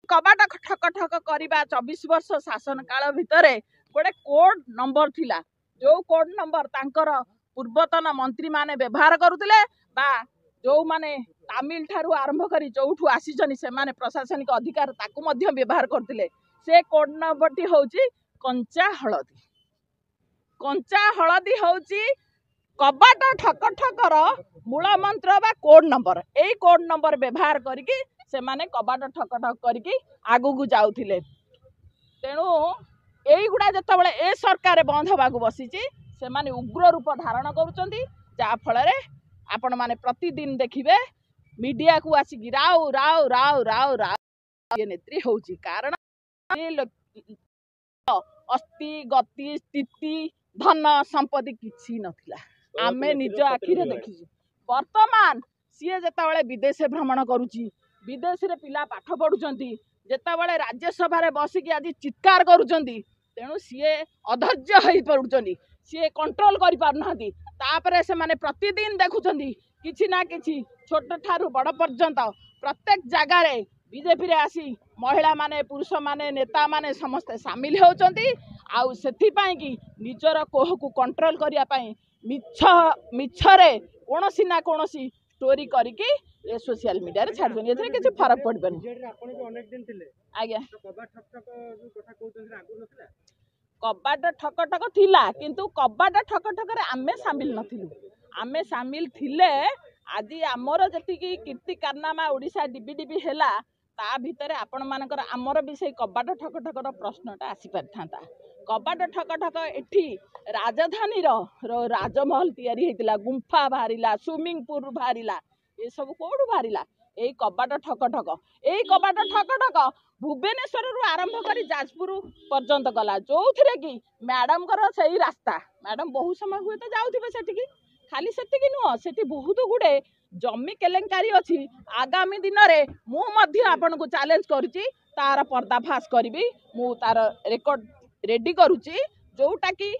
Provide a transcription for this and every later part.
कबाट ठक ठक करवा 24 वर्ष शासन काल भितर गोटे कोड नंबर थिला जो कोड नंबर तांकर पूर्वतन मंत्री माने व्यवहार करुले जो माने तामिल ठारू आरंभ करी जोठू आसीचनी से माने प्रशासनिक अधिकार ताकू मध्य व्यवहार करथिले से कोड नंबरटी होची कंचा हलदी होची कबाट ठक ठकर मूल मंत्र बा कोड नंबर एई कोड नंबर व्यवहार करके से माने कबाट ठक ठक करके आगु को जाउथिले तेणु एई गुडा जतबेले ए सरकार बंद होबा को बसीची से माने उग्र रूप धारण करूचंती जा फल आपण माने प्रतिदिन देखिबे मीडिया को आसिक राव राव राव राव राव ये नेत्री होची कारण अस्थि गति स्थिति धन संपत्ति किछि नथिला आमे निज आखिरे देखिछु वर्तमान सीए जेताबेले विदेश भ्रमण करूची विदेश रे पिला पाठ पढुचंती जेताबेले राज्यसभा रे बसिकी आज चित्कार करूचंती तेणु सीए अधैर्य होई पडुचंती सीए कंट्रोल करि पारनांती तापरे से माने प्रतिदिन देखुचंती किछि ना किछि छोट ठारू बड़ पर्यंत प्रत्येक जगह रे बीजेपी रे आसी महिला माने पुरुष माने नेता माने समस्त सामिल होचंती आउ सेथि पई कि निजर कोह को कंट्रोल करिया पई मिछरे कोनोसी ना कोनोसी स्टोरी करिकी ए सोशल मीडिया रे छाड़ देनी एथरे किछि फरक पड़बेनी जेड रे आपण जो अनेक दिन थिले आज्ञा कबाट ठक ठक जो कथा कहउछन आगु नथिला कबाट ठक ठक थिला किंतु कबाट ठक ठक रे आमे शामिल नथिलु आमे शामिल थिले आज आमर जति की कीर्ति कारनामा ओडिशा डीबीडीबी हैला ता भितरे आपण मानकर आमर भी से कबाट ठक ठक रो प्रश्नटा आसी परथांता कबाट ठक ठक एठी राजधानी रो राजमहल तैयारी हेतिला गुंफा बाहरिला स्विमिंग पूल बाहरिला ए सब कोडू बाहरिला एई कबाट ठक ठक एई कबाट ठक ठक भुवनेश्वर रु आरंभ करी जाजपुर पर्यंत गला जोथिरे की मैडम कर सही रास्ता मैडम बहुत समय हुए तो जाउथिबे सेठी की खाली सेठी की नुह सेठी बहुत गुडे जमी केलेंकारी अच्छी आगामी दिन में मुझे आपन को चैलेंज करुच्ची तार पर्दाफाश करी मु तार रेकर्ड रेडी करुच्ची जोटा कि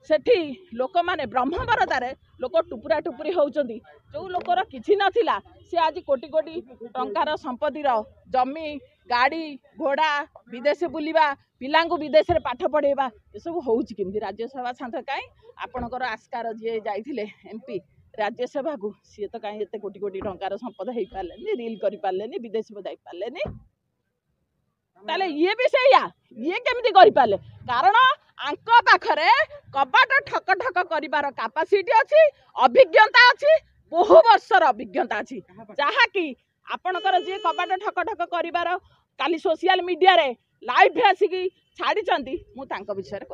सेठी लोक माने ब्रह्मबरदार लोक टुपुरा टुपुरी होउचंदी जो लोकर किछि नथिला से आज कोटी कोटी टंकार संपत्तिर जमी गाड़ी घोड़ा विदेश बुलिबा पिलांगु विदेश रे पाठ पढ़ेबा ए सब होउची किमि राज्यसभा सांसद काई आपनकर आस्कार जे जाइथिले एमपी राज्यसभा को सी तो कहीं एत कोटी कोटी टंकार संपद हो पारे रिल कर पारे विदेश को जापारे ताले ये भी से ये केमती कर पारे कारण आंक पाखरे कबाट ठक ठक करिवार कैपेसिटी अच्छी अभिज्ञता अच्छी बहु वर्षर अभिज्ञता अच्छी जहा कि आपणकर जी कबाट ठक ठक करिवार काली सोशल मीडिया रे लाइव आसिकी छाड़ी मु विषय